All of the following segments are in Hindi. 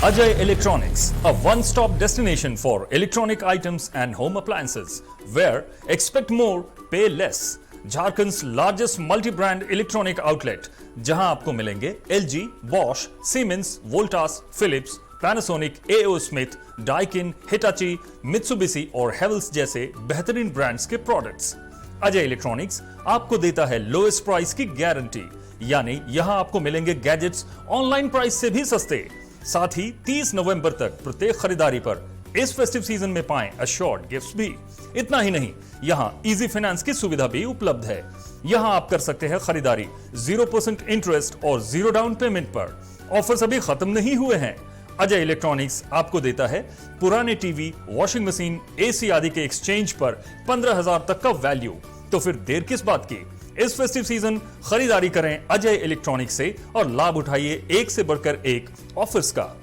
Ajay Electronics, a one-stop destination for electronic items and home appliances, where expect more, pay less. Jharkhand's largest multi brand electronic outlet, जहां आपको मिलेंगे LG, Bosch, Siemens, Voltas, Philips, Panasonic, AO Smith, Daikin, Hitachi, Mitsubishi और Havells जैसे बेहतरीन ब्रांड्स के प्रोडक्ट्स। अजय इलेक्ट्रॉनिक्स आपको देता है लोएस्ट प्राइस की गारंटी, यानी यहां आपको मिलेंगे गैजेट्स ऑनलाइन प्राइस से भी सस्ते। साथ ही 30 नवंबर तक प्रत्येक खरीदारी पर इस फेस्टिव सीजन में पाएं अश्योर्ड गिफ्ट्स भी। इतना ही नहीं, यहां इजी फाइनेंस की सुविधा भी उपलब्ध है। यहां आप कर सकते हैं खरीदारी 0% इंटरेस्ट और 0 डाउन पेमेंट पर। ऑफर्स अभी खत्म नहीं हुए हैं। अजय इलेक्ट्रॉनिक्स आपको देता है पुराने टीवी, वॉशिंग मशीन, एसी आदि के एक्सचेंज पर 15,000 तक का वैल्यू। तो फिर देर किस बात की, इस फेस्टिव सीजन खरीदारी करें अजय इलेक्ट्रॉनिक्स से और लाभ उठाइए एक से बढ़कर एक ऑफर्स का।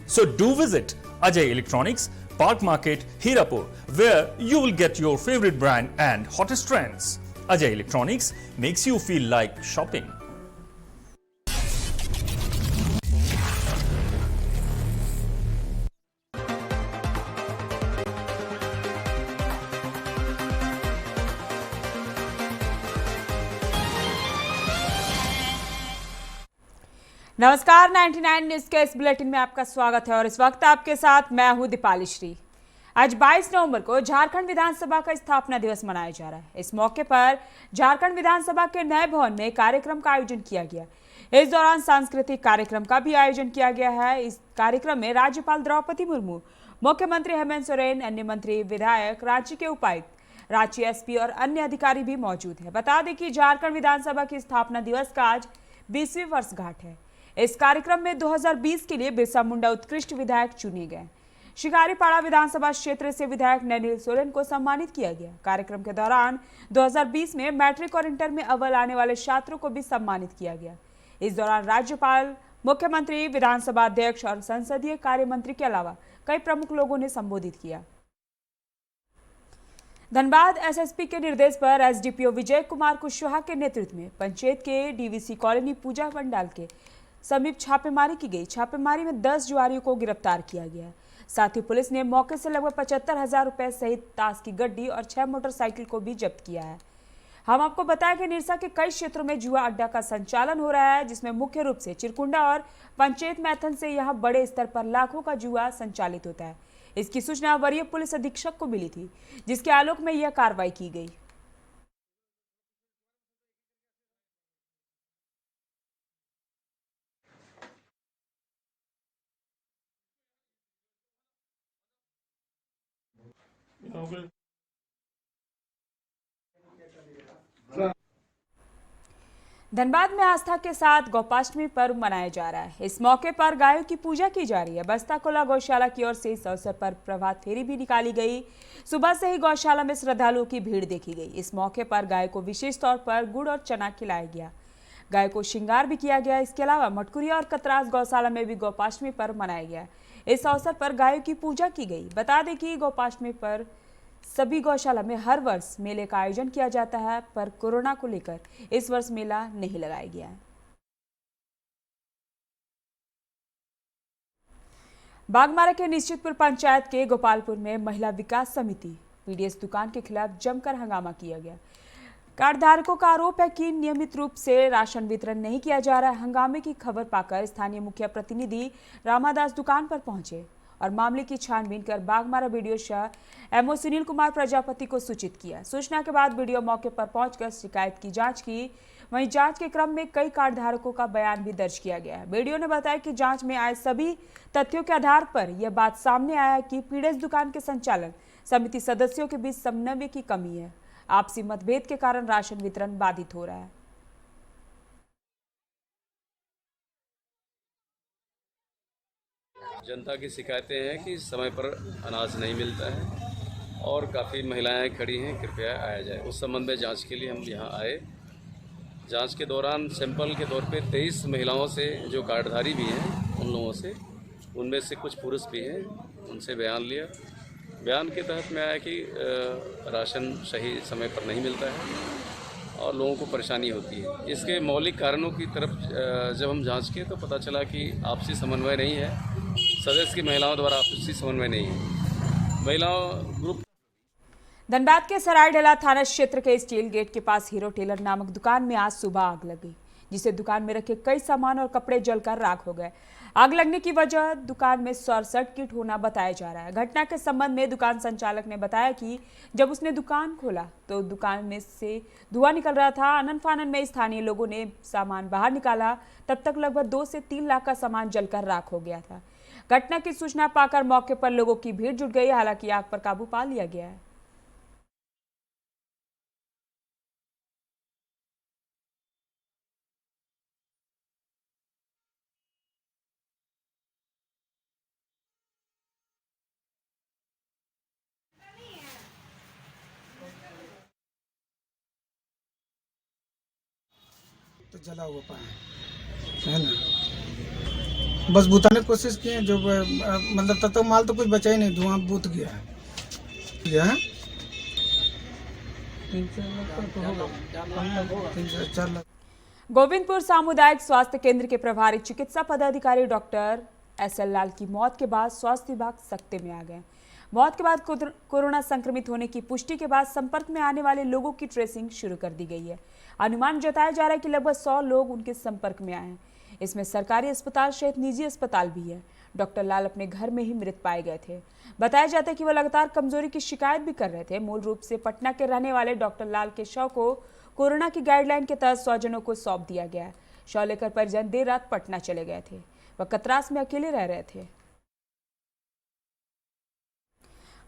So do visit Ajay Electronics, Park Market, Hirapur, where you will get your favorite brand and hottest trends. Ajay Electronics makes you feel like shopping. नमस्कार, 99 न्यूज के इस बुलेटिन में आपका स्वागत है और इस वक्त आपके साथ मैं हूं दीपाली श्री। आज 22 नवंबर को झारखंड विधानसभा का स्थापना दिवस मनाया जा रहा है। इस मौके पर झारखंड विधानसभा के नए भवन में कार्यक्रम का आयोजन किया गया। इस दौरान सांस्कृतिक कार्यक्रम का भी आयोजन किया गया है। इस कार्यक्रम में राज्यपाल द्रौपदी मुर्मू, मुख्यमंत्री हेमंत सोरेन, अन्य मंत्री, विधायक, रांची के उपायुक्त, रांची एसपी और अन्य अधिकारी भी मौजूद है। बता दें कि झारखंड विधानसभा की स्थापना दिवस का आज 20वीं वर्षगांठ है। इस कार्यक्रम में 2020 के लिए बिरसा मुंडा उत्कृष्ट विधायक चुने गए। शिकारीपाड़ा विधानसभा क्षेत्र से विधायक नैनिल सोरेन को सम्मानित किया गया। कार्यक्रम के दौरान 2020 में मैट्रिक और इंटर में अव्वल आने वाले छात्रों को भी सम्मानित किया गया। इस दौरान राज्यपाल, मुख्यमंत्री, विधानसभा अध्यक्ष और संसदीय कार्य मंत्री के अलावा कई प्रमुख लोगों ने संबोधित किया। धनबाद एसएसपी के निर्देश पर एसडीपीओ विजय कुमार कुशवाहा के नेतृत्व में पंचायत के डीवीसी कॉलोनी पूजा पंडाल के समीप छापेमारी की गई। छापेमारी में 10 जुआरियों को गिरफ्तार किया गया। साथ ही पुलिस ने मौके से लगभग 75,000 रुपए सहित ताश की गड्डी और 6 मोटरसाइकिल को भी जब्त किया है। हम आपको बताया कि निरसा के कई क्षेत्रों में जुआ अड्डा का संचालन हो रहा है, जिसमें मुख्य रूप से चिरकुंडा और पंचायत मैथन से यहां बड़े स्तर पर लाखों का जुआ संचालित होता है। इसकी सूचना वरीय पुलिस अधीक्षक को मिली थी, जिसके आलोक में यह कार्रवाई की गई। धनबाद में आस्था के साथ गोपाष्टमी पर्व मनाया जा रहा है। इस मौके पर गायों की पूजा की जा रही है। बस्ताकोला गौशाला की ओर से इस अवसर पर प्रभात फेरी भी निकाली गई। सुबह से ही गौशाला में श्रद्धालुओं की भीड़ देखी गई। इस मौके पर गाय को विशेष तौर पर गुड़ और चना खिलाया गया। गाय को श्रृंगार भी किया गया। इसके अलावा मटकुरिया और कतरास गौशाला में भी गोपाष्टमी पर्व मनाया गया। इस अवसर पर गायों की पूजा की गई। बता दें कि गोपाष्टमी पर सभी गौशाला में हर वर्ष मेले का आयोजन किया जाता है, पर कोरोना को लेकर इस वर्ष मेला नहीं लगाया गया है। बागमारा के निश्चितपुर पंचायत के गोपालपुर में महिला विकास समिति पीडीएस दुकान के खिलाफ जमकर हंगामा किया गया। कार्ड धारकों का आरोप है कि नियमित रूप से राशन वितरण नहीं किया जा रहा है। हंगामे की खबर पाकर स्थानीय मुखिया प्रतिनिधि रामादास दुकान पर पहुंचे और मामले की छानबीन कर बागमारा बीडीओ शाह एमओ सुनील कुमार प्रजापति को सूचित किया। सूचना के बाद बीडीओ मौके पर पहुंचकर शिकायत की जांच की। वहीं जांच के क्रम में कई कार्ड धारकों का बयान भी दर्ज किया गया है। बीडीओ ने बताया कि जांच में आए सभी तथ्यों के आधार पर यह बात सामने आया है कि पीडीएस दुकान के संचालन समिति सदस्यों के बीच समन्वय की कमी है। आपसी मतभेद के कारण राशन वितरण बाधित हो रहा है। जनता की शिकायतें हैं कि समय पर अनाज नहीं मिलता है और काफ़ी महिलाएं खड़ी हैं, कृपया आया जाए। उस संबंध में जांच के लिए हम यहाँ आए। जांच के दौरान सैंपल के तौर पे 23 महिलाओं से जो कार्डधारी भी हैं, उन लोगों से, उनमें से कुछ पुरुष भी हैं, उनसे बयान लिया। बयान के तहत में आया कि राशन सही समय पर नहीं मिलता है और लोगों को परेशानी होती है। इसके मौलिक कारणों की तरफ जब हम जांच किए तो पता चला कि आपसी समन्वय नहीं है, सदस्य की महिलाओं द्वारा आपसी समन्वय नहीं है। महिलाओं ग्रुप धनबाद के सरायढला थाना क्षेत्र के स्टील गेट के पास हीरो टेलर नामक दुकान में आज सुबह आग लगी, जिससे दुकान में रखे कई सामान और कपड़े जलकर राख हो गए। आग लगने की वजह दुकान में शॉर्ट सर्किट होना बताया जा रहा है। घटना के संबंध में दुकान संचालक ने बताया कि जब उसने दुकान खोला तो दुकान में से धुआं निकल रहा था। आनन फानन में स्थानीय लोगों ने सामान बाहर निकाला, तब तक लगभग 2 से 3 लाख का सामान जलकर राख हो गया था। घटना की सूचना पाकर मौके पर लोगों की भीड़ जुट गई। हालांकि आग पर काबू पा लिया गया है। तो जला हुआ पाया है ना, बस बुताने की कोशिश किए जो मतलब तब तक माल तो कुछ बचा ही नहीं, धुआं बुत गया है। 3-4 लाख। गोविंदपुर सामुदायिक स्वास्थ्य केंद्र के प्रभारी चिकित्सा पदाधिकारी डॉक्टर SL लाल की मौत के बाद स्वास्थ्य विभाग सख्ते में आ गए। मौत के बाद कोरोना संक्रमित होने की पुष्टि के बाद संपर्क में आने वाले लोगों की ट्रेसिंग शुरू कर दी गई है। अनुमान जताया जा रहा है कि लगभग 100 लोग उनके संपर्क में आए हैं। इसमें सरकारी अस्पताल सहित निजी अस्पताल भी है। डॉक्टर लाल अपने घर में ही मृत पाए गए थे। बताया जाता है कि वह लगातार कमजोरी की शिकायत भी कर रहे थे। मूल रूप से पटना के रहने वाले डॉक्टर लाल के शव को कोरोना की गाइडलाइन के तहत स्वजनों को सौंप दिया गया है। शव लेकर परिजन देर रात पटना चले गए थे। वह कतरास में अकेले रह रहे थे।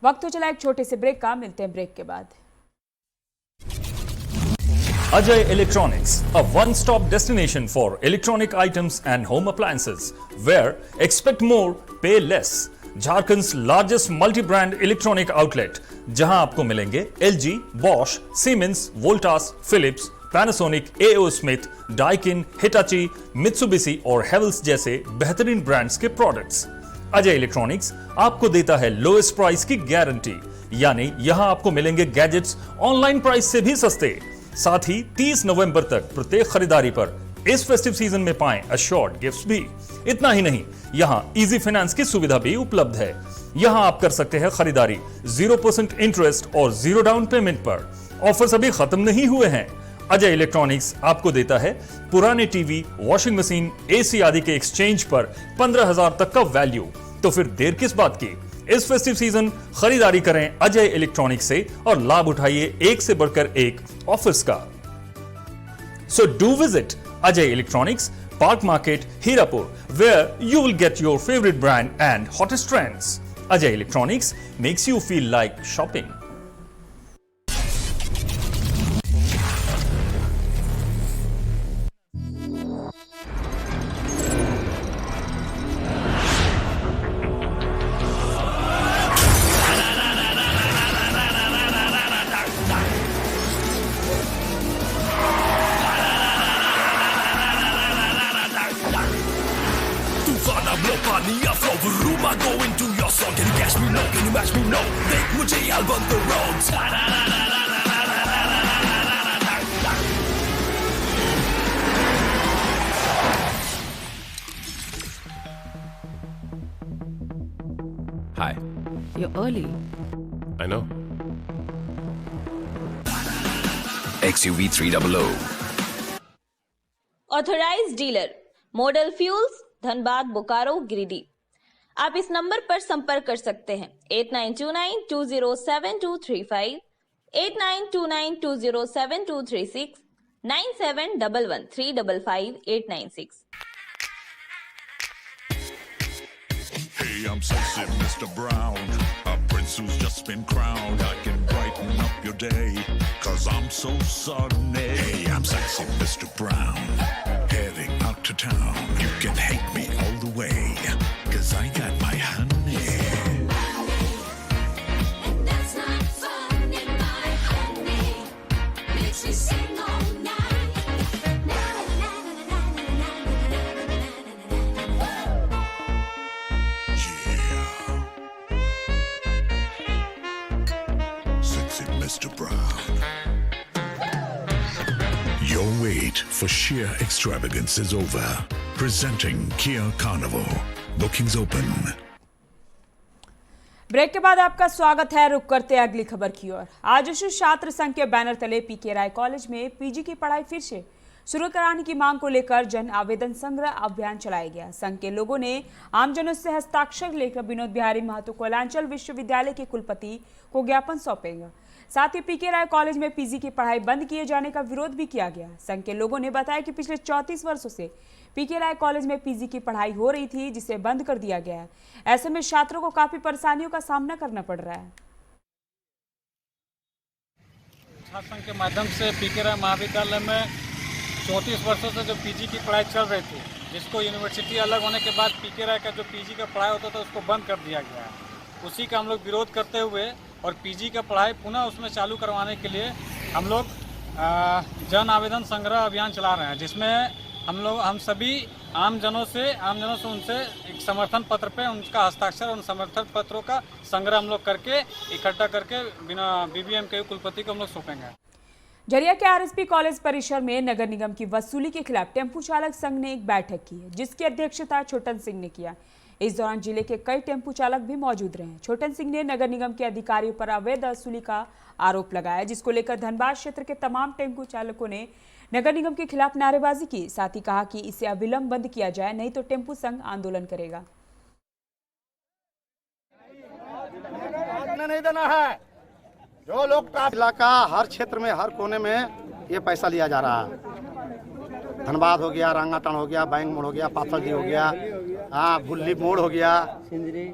वक्त हो चला एक छोटे से ब्रेक का, मिलते हैं ब्रेक के बाद। Ajay Electronics, a one-stop destination for electronic items and home appliances, where expect more, pay less. Jharkhand's largest multi brand electronic outlet, जहां आपको मिलेंगे LG, Bosch, Siemens, Voltas, Philips, Panasonic, AO Smith, Daikin, Hitachi, Mitsubishi और Havells जैसे बेहतरीन ब्रांड्स के प्रोडक्ट्स। अजय इलेक्ट्रॉनिक्स आपको देता है लोएस्ट प्राइस की गारंटी, यानी यहां आपको मिलेंगे गैजेट्स ऑनलाइन प्राइस से भी सस्ते। साथ ही 30 नवंबर तक प्रत्येक खरीदारी पर इस फेस्टिव सीजन में पाएं अश्योर्ड गिफ्ट्स भी। इतना ही नहीं, यहां इजी फाइनेंस की सुविधा भी उपलब्ध है। यहां आप कर सकते हैं खरीदारी 0% इंटरेस्ट और 0 डाउन पेमेंट पर। ऑफर्स अभी खत्म नहीं हुए हैं। अजय इलेक्ट्रॉनिक्स आपको देता है पुराने टीवी, वॉशिंग मशीन, AC आदि के एक्सचेंज पर 15,000 तक का वैल्यू। तो फिर देर किस बात की, इस फेस्टिव सीजन खरीदारी करें अजय इलेक्ट्रॉनिक्स से और लाभ उठाइए एक से बढ़कर एक ऑफर्स का। So do visit Ajay Electronics, Park Market, Hirapur, where you will get your favorite brand and hottest trends. Ajay Electronics makes you feel like shopping. Hi. You're early. I know. XUV 300. Authorised dealer model fuels, Dhanbad, Bokaro, Giridih. आप इस नंबर पर संपर्क कर सकते हैं 8929207235, 8929207236, 9711355896। Hey, I'm sexy Mr. Brown, a prince who's just been crowned. I can brighten up your day, 'cause I'm so sunny. Hey, I'm sexy Mr. Brown, heading out to town. You can hate me all the way, 'cause I got my honey. And that's not funny, my honey makes me sing all night. Na na na na na na na na na. Yeah, sexy Mr. Brown. wait for sheer extravagance is over. Presenting Kia Carnival. Bookings open. Break के बाद आपका स्वागत है। रुक करते हैं अगली खबर की ओर। आज विश्व छात्र संघ के बैनर तले पीके राय कॉलेज में पीजी की पढ़ाई फिर से शुरू कराने की मांग को लेकर जन आवेदन संग्रह अभियान चलाया गया। संघ के लोगों ने आमजनों से हस्ताक्षर लेकर विनोद बिहारी महतो कोयलांचल विश्वविद्यालय के कुलपति को ज्ञापन सौंपेंगे। साथ ही पीके राय कॉलेज में पीजी की पढ़ाई बंद किए जाने का विरोध भी किया गया। संघ के लोगों ने बताया कि पिछले 34 वर्षों से पीके राय कॉलेज में पीजी की पढ़ाई हो रही थी, जिसे बंद कर दिया गया है। ऐसे में छात्रों को काफी परेशानियों का सामना करना पड़ रहा है। छात्र संघ के माध्यम से पीके राय महाविद्यालय में 34 वर्षों से जो पीजी की पढ़ाई चल रही थी, जिसको यूनिवर्सिटी अलग होने के बाद पीके राय का जो पीजी का पढ़ाई होता था उसको बंद कर दिया गया है। उसी का हम लोग विरोध करते हुए और पीजी का पढ़ाई पुनः उसमें चालू करवाने के लिए हम लोग जन आवेदन संग्रह अभियान चला रहे हैं, जिसमें हम सभी आमजनों से उनसे एक समर्थन पत्र पे उनका हस्ताक्षर, उन समर्थन पत्रों का संग्रह हम लोग करके इकट्ठा करके बिना बीबीएम के कुलपति को हम लोग सौंपेंगे। झरिया के आरएसपी कॉलेज परिसर में नगर निगम की वसूली के खिलाफ टेम्पू चालक संघ ने एक बैठक की, जिसकी अध्यक्षता छोटन सिंह ने किया। इस दौरान जिले के कई टेम्पू चालक भी मौजूद रहे। छोटन सिंह ने नगर निगम के अधिकारियों पर अवैध वसूली का आरोप लगाया, जिसको लेकर धनबाद क्षेत्र के तमाम टेम्पू चालकों ने नगर निगम के खिलाफ नारेबाजी की। साथ ही कहा कि इसे अविलंब बंद किया जाए, नहीं तो टेम्पू संघ आंदोलन करेगा। नहीं देना है। जो लोग इलाका हर क्षेत्र में हर कोने में ये पैसा लिया जा रहा है। धनबाद हो गया, रांगाटाण हो गया, बैंक मोड़ हो गया, पाथरजी हो गया, हाँ भुल्ली मोड़ हो गया,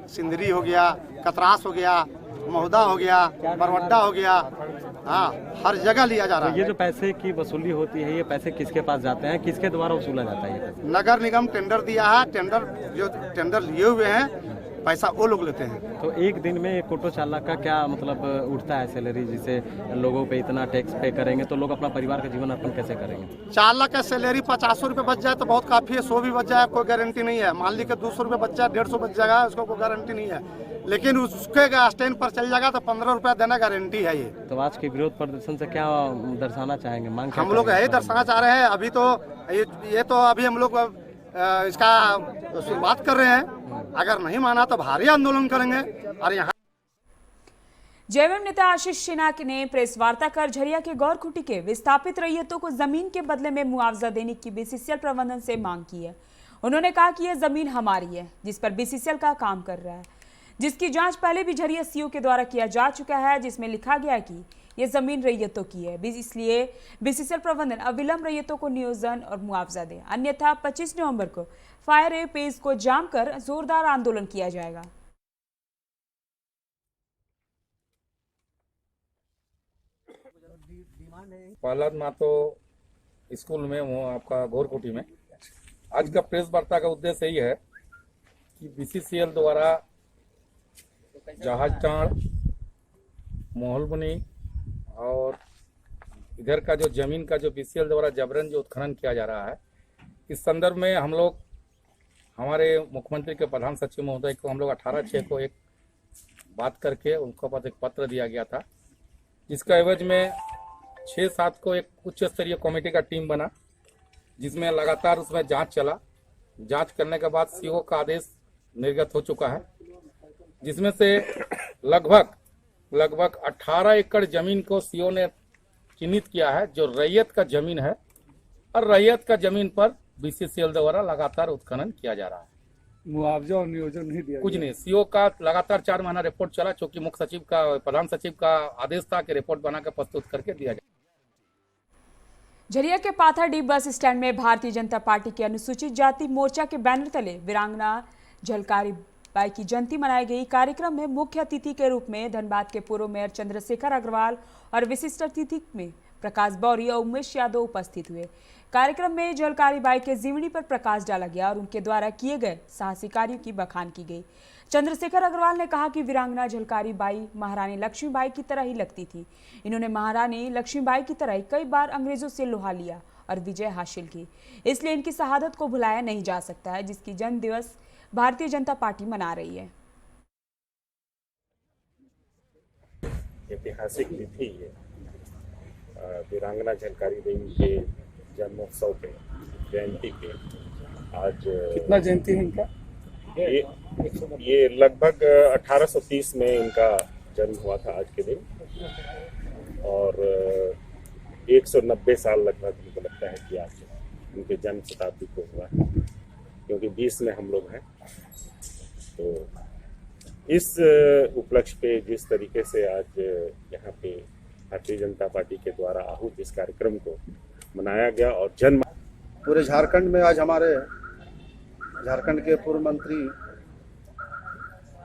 सिंदरी हो गया, कतरास हो गया, महुदा हो गया, बरवड्डा हो गया, हाँ हर जगह लिया जा रहा है। ये जो पैसे की वसूली होती है, ये पैसे किसके पास जाते हैं, किसके द्वारा वसूला जाता है ये पैसे? नगर निगम टेंडर दिया है, जो टेंडर लिए हुए हैं पैसा वो लोग लेते हैं। तो एक दिन में एक ऑटो चालक का क्या मतलब उठता है सैलरी, जिसे लोगों पे इतना टैक्स पे करेंगे तो लोग अपना परिवार का जीवन यापन कैसे करेंगे? चालक का सैलरी 500 रुपये बच जाए तो बहुत काफी है, 100 भी बच जाए कोई गारंटी नहीं है। मान लीजिए 200 रुपये बच जाए, 150 बच जाएगा, उसको कोई गारंटी नहीं है। लेकिन उसके स्टैंड पर चल जाएगा तो 15 रुपया देना गारंटी है। ये तो आज के विरोध प्रदर्शन से क्या दर्शाना चाहेंगे, मांग हम लोग यही दर्शाना चाह रहे हैं। अभी तो ये तो अभी हम लोग इसका शुरुआत कर रहे हैं। अगर नहीं माना तो भारी आंदोलन करेंगे। और यहाँ जेएमएम नेता आशीष सिन्हा ने प्रेस वार्ता कर झरिया के गौरखुटी के विस्थापित रैयतों को जमीन के बदले में मुआवजा देने की बीसीसीएल प्रबंधन से मांग की है। उन्होंने कहा कि यह जमीन हमारी है, जिस पर बीसीसीएल का काम कर रहा है, जिसकी जांच पहले भी झरिया सीओ के द्वारा किया जा चुका है, जिसमें लिखा गया कि यह जमीन रैयतों की है। इसलिए बीसीसीएल प्रबंधन अविलंब रैयतों को नियोजन और मुआवजा दे, अन्यथा 25 नवंबर को फायर पेज को जाम कर जोरदार आंदोलन किया जाएगा। प्रहलाद महतो स्कूल में वो आपका गौरकुटी में आज का प्रेस वार्ता का उद्देश्य यही है कि बीसीसीएल द्वारा जहाजटाण, मोहलबनी और इधर का जो जमीन का जो बीसीसीएल द्वारा जबरन जो उत्खनन किया जा रहा है, इस संदर्भ में हम लोग हमारे मुख्यमंत्री के प्रधान सचिव महोदय को हम लोग 18/6 को एक बात करके उनको पास एक पत्र दिया गया था, जिसका एवज में 6-7 को एक उच्च स्तरीय कमेटी का टीम बना, जिसमें लगातार उसमें जांच चला। जांच करने के बाद सीओ का आदेश निर्गत हो चुका है, जिसमें से लगभग 18 एकड़ जमीन को सीओ ने चिन्हित किया है जो रैयत का जमीन है, और रैयत का जमीन पर बीसीसीएल द्वारा लगातार उत्खनन किया जा रहा है। मुआवजा और नियोजन नहीं दिया, कुछ नहीं। सीओ का लगातार 4 महीना रिपोर्ट चला, चूंकि मुख्य सचिव का प्रधान सचिव का आदेश था कि रिपोर्ट बनाकर प्रस्तुत करके दिया जाए। झरिया के पाथरडीह बस स्टैंड में भारतीय जनता पार्टी के अनुसूचित जाति मोर्चा के बैनर तले वीरांगना झलकारी बाई की जयंती मनाई गई। कार्यक्रम में मुख्य अतिथि के रूप में धनबाद के पूर्व मेयर चंद्रशेखर अग्रवाल और विशिष्ट अतिथि में प्रकाश बौरी और उमेश यादव उपस्थित हुए। कार्यक्रम में झलकारी बाई के जीवनी पर प्रकाश डाला गया और उनके द्वारा किए गए साहसी कार्यों की बखान की गई। चंद्रशेखर अग्रवाल ने कहा कि वीरांगना झलकारी बाई महारानी लक्ष्मीबाई की तरह ही लगती थी। इन्होंने महारानी लक्ष्मीबाई की तरह कई बार अंग्रेजों से लोहा लिया और विजय हासिल की, इसलिए इनकी शहादत को भुलाया नहीं जा सकता है, जिसकी जन्म दिवस भारतीय जनता पार्टी मना रही है। ऐतिहासिक तिथि है वीरांगना झलकारी देवी के जन्मोत्सव पे, जयंती पे आज कितना जयंती है इनका? ये लगभग 1830 में इनका जन्म हुआ था आज के दिन, और 190 साल लगभग मुझे लगता है कि आज उनके जन्म शताब्दी को हुआ है, क्योंकि 20 में हम लोग हैं। तो इस उपलक्ष्य पे जिस तरीके से आज यहाँ पे भारतीय जनता पार्टी के द्वारा आहूत इस कार्यक्रम को मनाया गया, और जन्म पूरे झारखंड में आज हमारे झारखंड के पूर्व मंत्री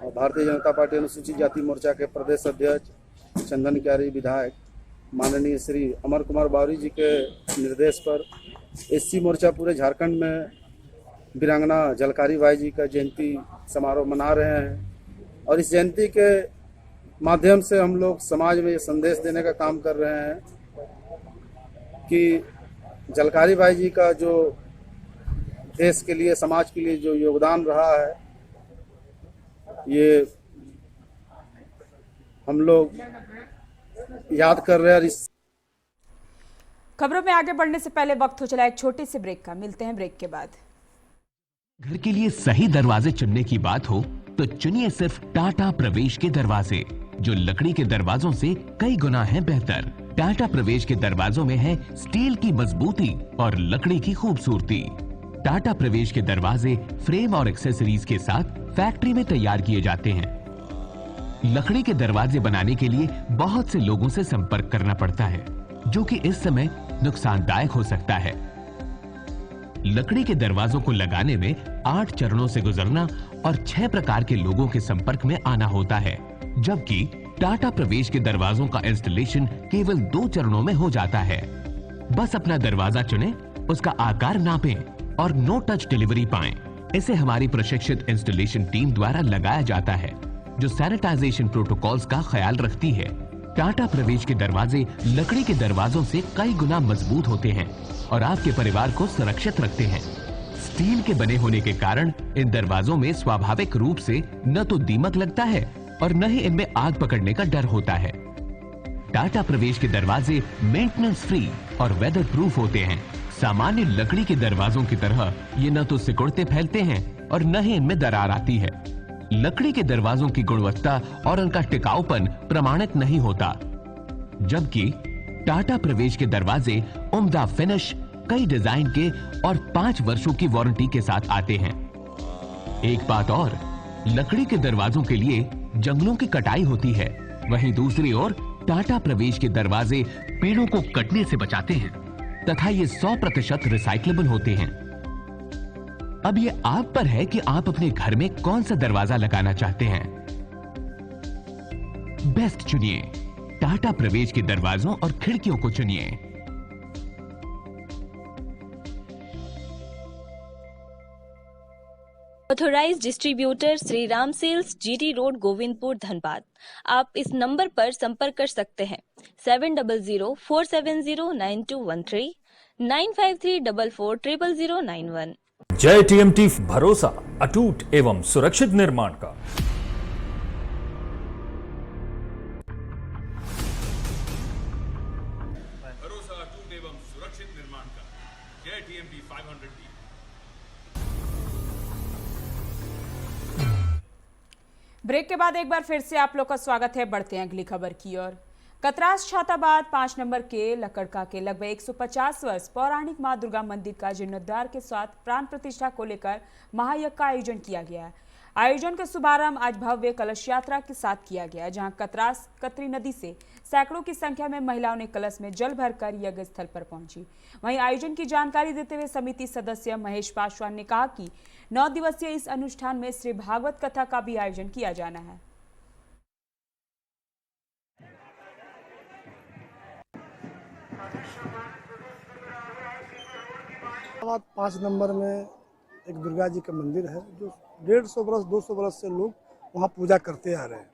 और भारतीय जनता पार्टी अनुसूचित जाति मोर्चा के प्रदेश अध्यक्ष चंदन क्यारी विधायक माननीय श्री अमर कुमार बावरी जी के निर्देश पर एससी मोर्चा पूरे झारखंड में वीरांगना झलकारी बाई जी का जयंती समारोह मना रहे हैं। और इस जयंती के माध्यम से हम लोग समाज में ये संदेश देने का काम कर रहे हैं कि झलकारी बाई जी का जो देश के लिए, समाज के लिए जो योगदान रहा है, ये हम लोग याद कर रहे हैं। और इस खबरों में आगे बढ़ने से पहले वक्त हो चला एक छोटे से ब्रेक का। मिलते हैं ब्रेक के बाद। घर के लिए सही दरवाजे चुनने की बात हो तो चुनिए सिर्फ टाटा प्रवेश के दरवाजे, जो लकड़ी के दरवाजों से कई गुना है बेहतर। टाटा प्रवेश के दरवाजों में है स्टील की मजबूती और लकड़ी की खूबसूरती। टाटा प्रवेश के दरवाजे फ्रेम और एक्सेसरीज के साथ फैक्ट्री में तैयार किए जाते हैं। लकड़ी के दरवाजे बनाने के लिए बहुत से लोगों से संपर्क करना पड़ता है, जो कि इस समय नुकसानदायक हो सकता है। लकड़ी के दरवाजों को लगाने में 8 चरणों से गुजरना और 6 प्रकार के लोगों के संपर्क में आना होता है, जबकि टाटा प्रवेश के दरवाजों का इंस्टॉलेशन केवल 2 चरणों में हो जाता है। बस अपना दरवाजा चुनें, उसका आकार नापें और नो टच डिलीवरी पाएं। इसे हमारी प्रशिक्षित इंस्टॉलेशन टीम द्वारा लगाया जाता है, जो सैनिटाइजेशन प्रोटोकॉल्स का ख्याल रखती है। टाटा प्रवेश के दरवाजे लकड़ी के दरवाजों से कई गुना मजबूत होते हैं और आपके परिवार को सुरक्षित रखते हैं। स्टील के बने होने के कारण इन दरवाजों में स्वाभाविक रूप से न तो दीमक लगता है और न ही इनमें आग पकड़ने का डर होता है। टाटा प्रवेश के दरवाजे मेंटेनेंस फ्री और वेदर प्रूफ होते हैं। सामान्य लकड़ी के दरवाजों की तरह ये न तो सिकुड़ते फैलते हैं और न ही इनमें दरार आती है। लकड़ी के दरवाजों की गुणवत्ता और उनका टिकाऊपन प्रमाणित नहीं होता, जबकि टाटा प्रवेश के दरवाजे उम्दा फिनिश, कई डिजाइन के और 5 वर्षों की वारंटी के साथ आते हैं। एक बात और, लकड़ी के दरवाजों के लिए जंगलों की कटाई होती है, वहीं दूसरी ओर टाटा प्रवेश के दरवाजे पेड़ों को कटने से बचाते हैं तथा ये 100% रिसाइक्लेबल होते हैं। अब ये आप पर है कि आप अपने घर में कौन सा दरवाजा लगाना चाहते हैं। बेस्ट चुनिए, टाटा प्रवेश के दरवाजों और खिड़कियों को चुनिए। Authorised distributor Shri Ram sales, GT road, Govindpur, Dhanbad. आप इस नंबर पर संपर्क कर सकते हैं 7004709213 9534400091। जय टीएमटी, भरोसा अटूट एवं सुरक्षित निर्माण का। भरोसा अटूट एवं सुरक्षित निर्माण का। जय टीएमटी 500D। ब्रेक के बाद एक बार फिर से आप लोग का स्वागत है। बढ़ते हैं अगली खबर की ओर। कतरास छाताबाद 5 नंबर के लकड़का के लगभग 150 वर्ष पौराणिक मां दुर्गा मंदिर का जीर्णोद्धार के साथ प्राण प्रतिष्ठा को लेकर महायज्ञ का आयोजन किया गया है। आयोजन का शुभारंभ आज भव्य कलश यात्रा के साथ किया गया, जहां कतरास कतरी नदी से सैकड़ों की संख्या में महिलाओं ने कलश में जल भरकर यज्ञ स्थल पर पहुंची। वहीं आयोजन की जानकारी देते हुए समिति सदस्य महेश पासवान ने कहा कि 9 दिवसीय इस अनुष्ठान में श्री भागवत कथा का भी आयोजन किया जाना है। 5 नंबर में एक दुर्गा जी का मंदिर है, जो 150 वर्ष 200 वर्ष से लोग वहाँ पूजा करते आ रहे हैं।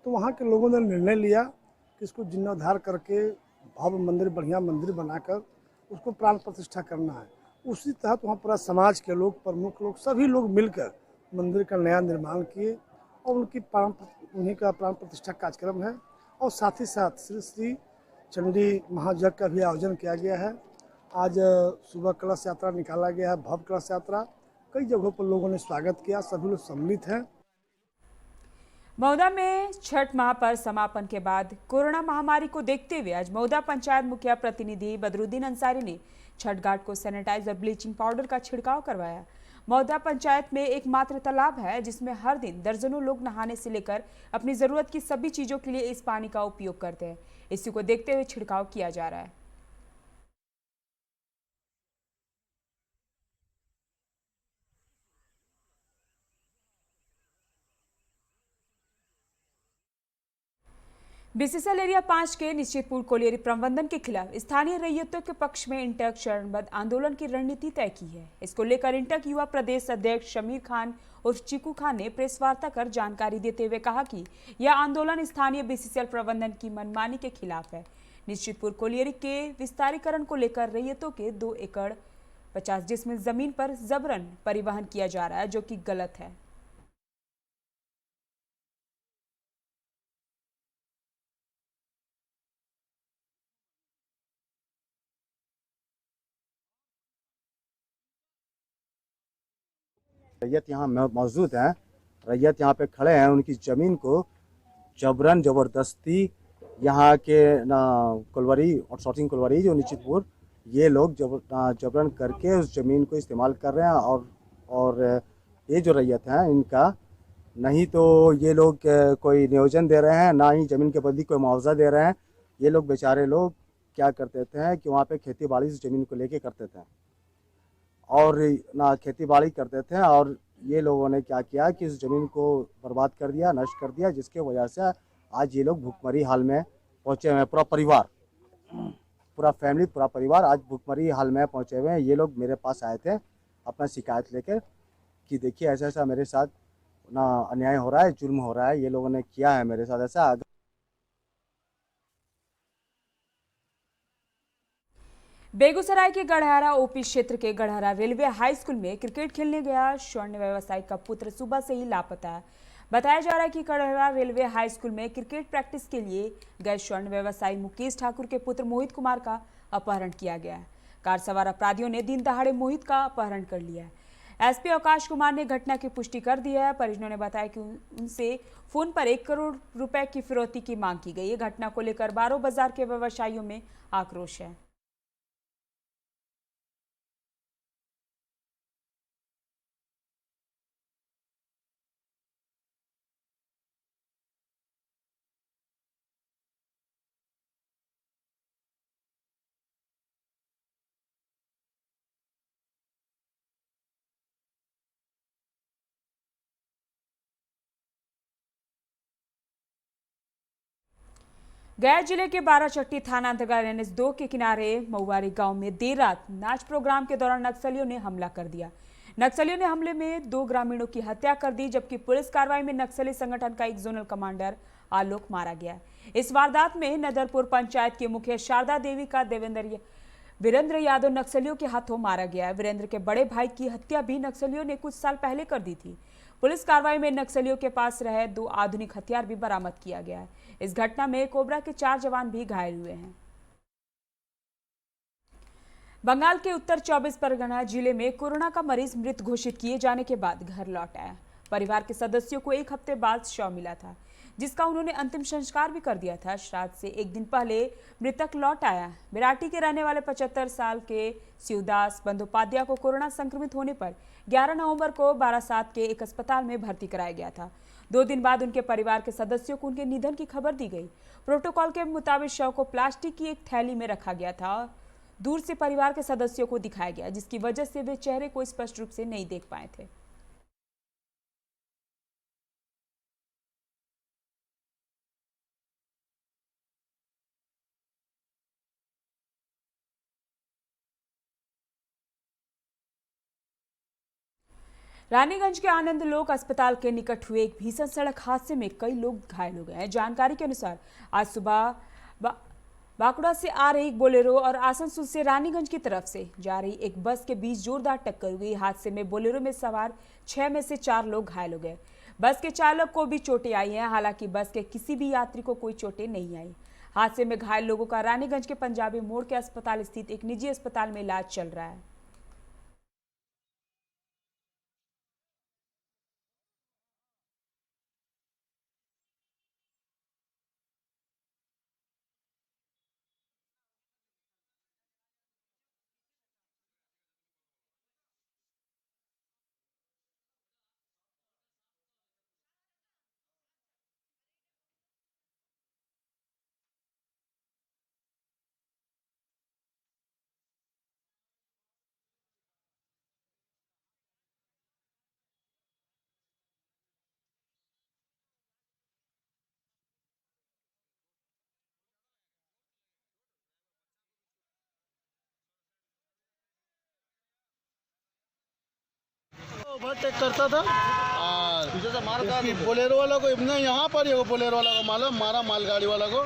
तो वहाँ के लोगों ने निर्णय लिया कि इसको जीर्णोद्धार करके भव्य मंदिर, बढ़िया मंदिर बनाकर उसको प्राण प्रतिष्ठा करना है। उसी तहत वहाँ पूरा समाज के लोग, प्रमुख लोग, सभी लोग मिलकर मंदिर का नया निर्माण किए और उन्हीं का प्राण प्रतिष्ठा कार्यक्रम है। और साथ ही साथ श्री चंडी महायज्ञ का भी आयोजन किया गया है। आज सुबह कलश यात्रा निकाला गया है, भव्य कलश यात्रा। कई जगहों पर लोगों ने स्वागत किया, सभी लोग सम्मिलित हैं। मऊदा में छठ माह पर समापन के बाद कोरोना महामारी को देखते हुए आज मऊदा पंचायत मुखिया प्रतिनिधि बदरुद्दीन अंसारी ने छठ घाट को सैनिटाइज और ब्लीचिंग पाउडर का छिड़काव करवाया। मऊदा पंचायत में एकमात्र तालाब है जिसमें हर दिन दर्जनों लोग नहाने से लेकर अपनी जरूरत की सभी चीजों के लिए इस पानी का उपयोग करते हैं। इसी को देखते हुए छिड़काव किया जा रहा है। बीसीसीएल एरिया 5 के निश्चितपुर कोलियरी प्रबंधन के खिलाफ स्थानीय रैयतों के पक्ष में इंटक चरणबद्ध आंदोलन की रणनीति तय की है। इसको लेकर इंटक युवा प्रदेश अध्यक्ष शमीर खान उर्फ चिकू खान ने प्रेस वार्ता कर जानकारी देते हुए कहा कि यह आंदोलन स्थानीय बीसीसीएल प्रबंधन की मनमानी के खिलाफ है। निश्चितपुर कोलियरी के विस्तारीकरण को लेकर रैयतों के 2 एकड़ 50 डिसमिल जमीन पर जबरन परिवहन किया जा रहा है, जो कि गलत है। रैयत यहाँ मौजूद हैं, रैयत यहाँ पे खड़े हैं, उनकी ज़मीन को जबरन ज़बरदस्ती यहाँ के कोलवरी और शॉटिंग कोलवरी जो निश्चितपुर, ये लोग जबरन करके उस ज़मीन को इस्तेमाल कर रहे हैं। और ये जो रैयत हैं इनका नहीं तो ये लोग कोई नियोजन दे रहे हैं, ना ही ज़मीन के बदले कोई मुआवजा दे रहे हैं। ये लोग बेचारे लोग क्या करते थे कि वहाँ पे खेती बाड़ी से ज़मीन को लेके करते थे और ना खेती बाड़ी करते थे, और ये लोगों ने क्या किया कि इस ज़मीन को बर्बाद कर दिया, नष्ट कर दिया, जिसके वजह से आज ये लोग भूखमरी हाल में पहुँचे हुए हैं। पूरा परिवार, पूरा फैमिली, पूरा परिवार आज भूखमरी हाल में पहुँचे हुए हैं। ये लोग मेरे पास आए थे अपना शिकायत लेकर कि देखिए ऐसा ऐसा मेरे साथ ना अन्याय हो रहा है, जुल्म हो रहा है, ये लोगों ने किया है मेरे साथ ऐसा। बेगूसराय के गढ़हरा ओपी क्षेत्र के गढ़हरा रेलवे हाई स्कूल में क्रिकेट खेलने गया स्वर्ण व्यवसायी का पुत्र सुबह से ही लापता है। बताया जा रहा है कि गढ़हरा रेलवे हाई स्कूल में क्रिकेट प्रैक्टिस के लिए गए स्वर्ण व्यवसायी मुकेश ठाकुर के पुत्र मोहित कुमार का अपहरण किया गया है। कार सवार अपराधियों ने दिन दहाड़े मोहित का अपहरण कर लिया है। एसपी आकाश कुमार ने घटना की पुष्टि कर दी है। परिजनों ने बताया कि उनसे फोन पर 1 करोड़ रुपए की फिरौती की मांग की गई है। घटना को लेकर बारो बाजार के व्यवसायियों में आक्रोश है। गया जिले के बाराचट्टी थाना अंतर्गत NH2 के किनारे मऊवारी गांव में देर रात नाच प्रोग्राम के दौरान नक्सलियों ने हमला कर दिया। नक्सलियों ने हमले में 2 ग्रामीणों की हत्या कर दी, जबकि पुलिस कार्रवाई में नक्सली संगठन का एक जोनल कमांडर आलोक मारा गया। इस वारदात में नदरपुर पंचायत के मुखिया शारदा देवी का वीरेंद्र यादव नक्सलियों के हाथों मारा गया। वीरेंद्र के बड़े भाई की हत्या भी नक्सलियों ने कुछ साल पहले कर दी थी। पुलिस कार्रवाई में नक्सलियों के पास रहे 2 आधुनिक हथियार भी बरामद किया गया है। इस घटना में कोबरा के 4 जवान भी घायल हुए हैं। बंगाल के उत्तर 24 परगना जिले में कोरोना का मरीज मृत घोषित किए जाने के बाद घर लौट आया। परिवार के सदस्यों को 1 हफ्ते बाद शव मिला था, जिसका उन्होंने अंतिम संस्कार भी कर दिया था। श्राद्ध से 1 दिन पहले मृतक लौट आया। बिराटी के रहने वाले 75 साल के शिवदास बंदोपाध्याय को कोरोना संक्रमित होने पर 11 नवंबर को बारासात के एक अस्पताल में भर्ती कराया गया था। 2 दिन बाद उनके परिवार के सदस्यों को उनके निधन की खबर दी गई। प्रोटोकॉल के मुताबिक शव को प्लास्टिक की एक थैली में रखा गया था। दूर से परिवार के सदस्यों को दिखाया गया, जिसकी वजह से वे चेहरे को स्पष्ट रूप से नहीं देख पाए थे। रानीगंज के आनंद लोक अस्पताल के निकट हुए एक भीषण सड़क हादसे में कई लोग घायल हो गए हैं। जानकारी के अनुसार आज सुबह बांकुड़ा से आ रही एक बोलेरो और आसनसोल से रानीगंज की तरफ से जा रही एक बस के बीच जोरदार टक्कर हुई। हादसे में बोलेरो में सवार 6 में से 4 लोग घायल हो गए। बस के चालक को भी चोटें आई हैं। हालांकि बस के किसी भी यात्री को कोई चोटें नहीं आई। हादसे में घायल लोगों का रानीगंज के पंजाबी मोड़ के अस्पताल स्थित एक निजी अस्पताल में इलाज चल रहा है। ओवरटेक करता था और बोलेरो वाला को इतना यहाँ पर ही बोलेरो वाला को मारा मालगाड़ी वाला को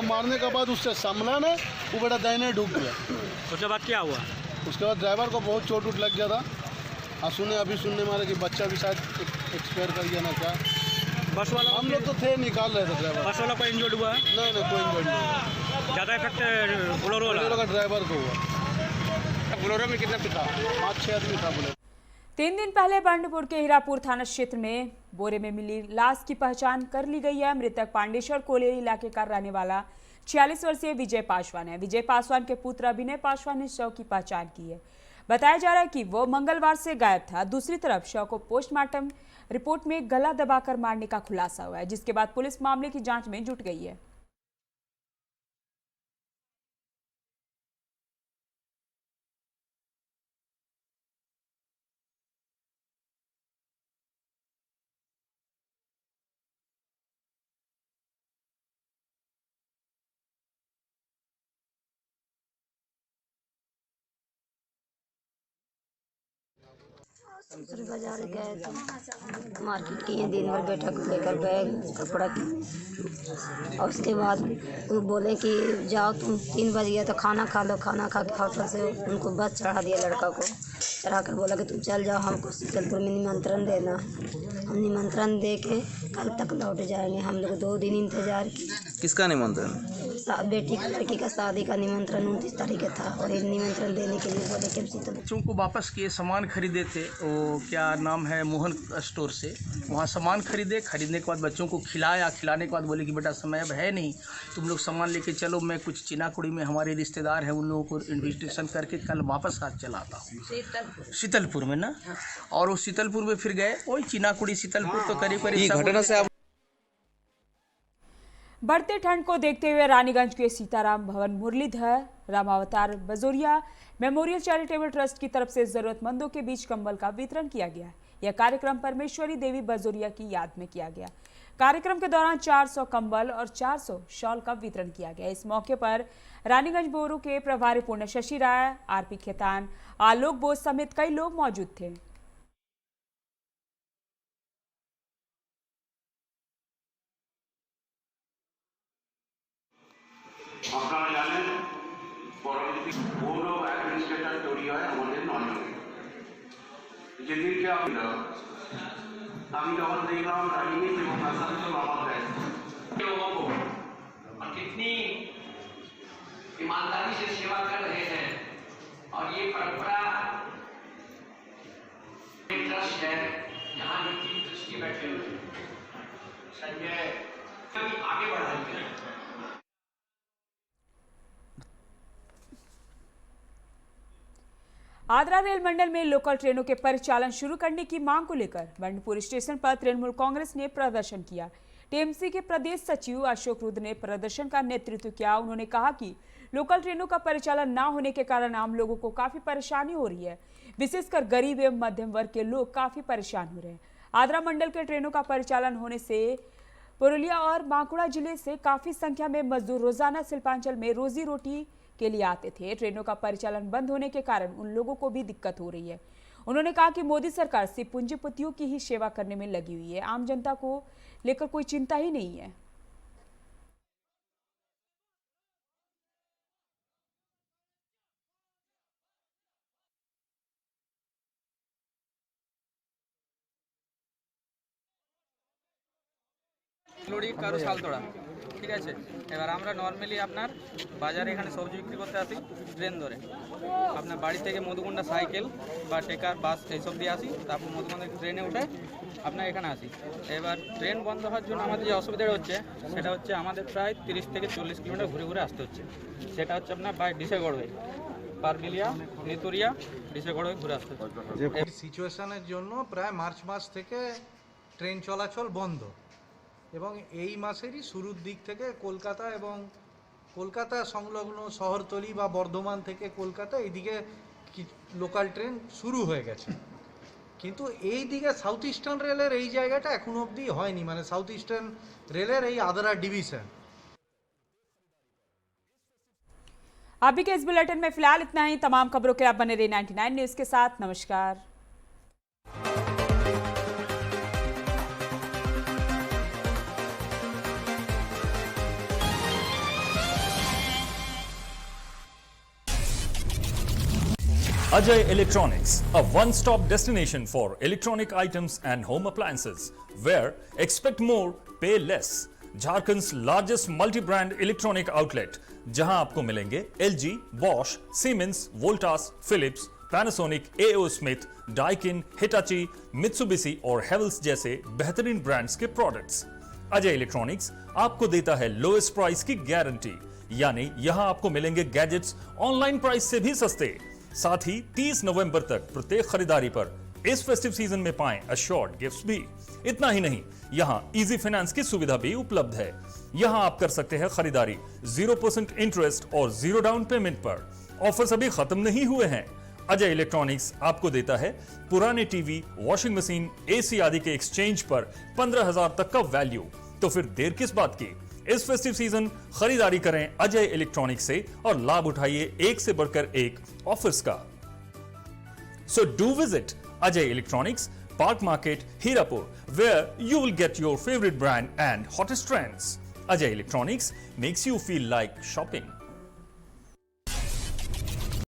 मारने के बाद उससे संभला ने वो बड़ा दाहिने डूब गया। उसके बाद क्या हुआ? उसके बाद ड्राइवर को बहुत चोट उठ लग गया था और सुनने मारे कि बच्चा भी शायद एक्सपायर कर गया ना क्या। बस वाला हम लोग तो थे निकाल रहे थे ड्राइवर। बस वाला को इंजर्ड हुआ? नहीं कोई इंजर्ड नहीं। ज़्यादा इफेक्ट बोलेरो का ड्राइवर को हुआ। बोलेरो में कितना था? 5-6 आदमी था बोलेरो। 3 दिन पहले बंडपुर के हीरापुर थाना क्षेत्र में बोरे में मिली लाश की पहचान कर ली गई है। मृतक पांडेश्वर कोलेरी इलाके का रहने वाला 46 वर्षीय विजय पासवान है। विजय पासवान के पुत्र अभिनय पासवान ने शव की पहचान की है। बताया जा रहा है कि वो मंगलवार से गायब था। दूसरी तरफ शव को पोस्टमार्टम रिपोर्ट में गला दबाकर मारने का खुलासा हुआ है, जिसके बाद पुलिस मामले की जांच में जुट गई है। ससुर बाजार गए थे, मार्केट किए दिन भर, बेटा को लेकर बैग कपड़ा की। और उसके बाद वो बोले कि जाओ तुम 3 बज गया तो खाना खा लो। खाना खा के होटल से उनको बस चढ़ा दिया, लड़का को चढ़ा कर बोला कि तुम चल जाओ, हमको शीतलपुर में निमंत्रण देना। हम निमंत्रण दे के कल तक लौट जाएंगे। हम लोग 2 दिन इंतजार किए। किसका निमंत्रण? बेटी की लड़की का शादी का निमंत्रण 29 तारीख था और निमंत्रण देने के लिए बोले कि बच्चों को वापस किए, सामान खरीदे थे। वो क्या नाम है, मोहन स्टोर से वहाँ सामान खरीदने के बाद बच्चों को खिलाया। खिलाने के बाद बोले कि बेटा समय अब है नहीं, तुम लोग सामान लेके चलो। मैं कुछ चिनाकुड़ी में हमारे रिश्तेदार हैं, उन लोगों को इन्वेस्टिगेशन करके कल वापस हाथ चलाता हूँ शीतलपुर में ना। और वो शीतलपुर में फिर गए, वही चिनाकुड़ी शीतलपुर तो करीब घटना से बढ़ते ठंड को देखते हुए रानीगंज के सीताराम भवन मुरलीधर रामावतार बजोरिया मेमोरियल चैरिटेबल ट्रस्ट की तरफ से जरूरतमंदों के बीच कंबल का वितरण किया गया। यह कार्यक्रम परमेश्वरी देवी बजोरिया की याद में किया गया। कार्यक्रम के दौरान 400 कंबल और 400 शॉल का वितरण किया गया। इस मौके पर रानीगंज बोरो के प्रभारी पूर्ण शशि राय, आरपी खेतान, आलोक बोस समेत कई लोग मौजूद थे। আপনারা জানেন পরবর্তী পৌর অ্যাডমিনিস্ট্রেটর তৈরি হয় আমাদের 9 জনের। যেদিনকে আমি যখন দেখলাম রানিং এবং আসানসোল আমার দেয় लोगों को और कितनी ईमानदारी से सेवा कर रहे हैं। और ये परंपरा ट्रस्ट है यहाँ जो 3 ट्रस्टी बैठे हुए संजय आगे बढ़ाएंगे। आद्रा रेल मंडल में लोकल ट्रेनों के परिचालन शुरू करने की मांग को लेकर बंडपुर स्टेशन पर तृणमूल कांग्रेस ने प्रदर्शन किया। टीएमसी के प्रदेश सचिव अशोक रुद्र ने प्रदर्शन का नेतृत्व किया। उन्होंने कहा कि लोकल ट्रेनों का परिचालन न होने के कारण आम लोगों को काफी परेशानी हो रही है, विशेषकर गरीब एवं मध्यम वर्ग के लोग काफी परेशान हो रहे हैं। आद्रा मंडल के ट्रेनों का परिचालन होने से पुरुलिया और बांकुड़ा जिले से काफी संख्या में मजदूर रोजाना शिल्पांचल में रोजी रोटी के लिए आते थे। ट्रेनों का परिचालन बंद होने के कारण उन लोगों को भी दिक्कत हो रही है। उन्होंने कहा कि मोदी सरकार सिर्फ पूंजीपतियों की ही सेवा करने में लगी हुई है, आम जनता को लेकर कोई चिंता ही नहीं है। लोड़ी कारो साल तोड़ा ঠিক আছে। এবার আমরা নর্মালি আপনার বাজারে এখানে সবজি বিক্রি করতে আসি ট্রেন ধরে, আপনার বাড়ি থেকে মধুকুন্ডা সাইকেল বা টেকার বাস এইসব দিয়ে আসি, তারপর মধুকুন্ডা ট্রেনে উঠে আপনার এখানে আসি। এবার ট্রেন বন্ধ হওয়ার জন্য আমাদের যে অসুবিধাটা হচ্ছে সেটা হচ্ছে আমাদের প্রায় 30 থেকে 40 কিলোমিটার ঘুরে ঘুরে আসতে হচ্ছে। সেটা হচ্ছে আপনার বাই ডিসেগড় হয়ে পারবিলিয়া, নিতুরিয়া, ডিসেগড় হয়ে ঘুরে আসতে হচ্ছে। এই সিচুয়েশনের জন্য প্রায় মার্চ মাস থেকে ট্রেন চলাচল বন্ধ, এবং এই মাসেরই শুরুর দিক থেকে কলকাতা এবং কলকাতা সংলগ্ন শহরতলি বা বর্ধমান থেকে কলকাতা এইদিকে লোকাল ট্রেন শুরু হয়ে গেছে, কিন্তু এই দিকে সাউথ ইস্টার্ন রেলের এই জায়গাটা এখনো অবধি হয়নি, মানে সাউথ ইস্টার্ন रेलर यही आदरा डिवीजन। अभी के इस बुलेटिन में फिलहाल इतना ही। तमाम खबरों के आप बने रहे 99 न्यूज के साथ। नमस्कार। Ajay Electronics, a one-stop destination for electronic items and home appliances, where expect more, pay less. Jharkhand's largest multi brand electronic outlet, जहां आपको मिलेंगे LG, Bosch, Siemens, Voltas, Philips, Panasonic, AO Smith, Daikin, Hitachi, Mitsubishi और Havells जैसे बेहतरीन ब्रांड्स के प्रोडक्ट्स। अजय इलेक्ट्रॉनिक्स आपको देता है लोएस्ट प्राइस की गारंटी, यानी यहां आपको मिलेंगे गैजेट्स ऑनलाइन प्राइस से भी सस्ते। साथ ही 30 नवंबर तक प्रत्येक खरीदारी पर इस फेस्टिव सीजन में पाएं अश्योर्ड गिफ्ट्स भी। इतना ही नहीं, यहां इजी फाइनेंस की सुविधा भी उपलब्ध है। यहां आप कर सकते हैं खरीदारी 0% इंटरेस्ट और 0 डाउन पेमेंट पर। ऑफर्स अभी खत्म नहीं हुए हैं। अजय इलेक्ट्रॉनिक्स आपको देता है पुराने टीवी, वॉशिंग मशीन, एसी आदि के एक्सचेंज पर 15,000 तक का वैल्यू। तो फिर देर किस बात की? इस फेस्टिव सीजन खरीदारी करें अजय इलेक्ट्रॉनिक्स से और लाभ उठाइए एक से बढ़कर एक ऑफर्स का। So do visit Ajay Electronics, Park Market, Hirapur, where you will get your favorite brand and hottest trends. Ajay Electronics makes you feel like shopping.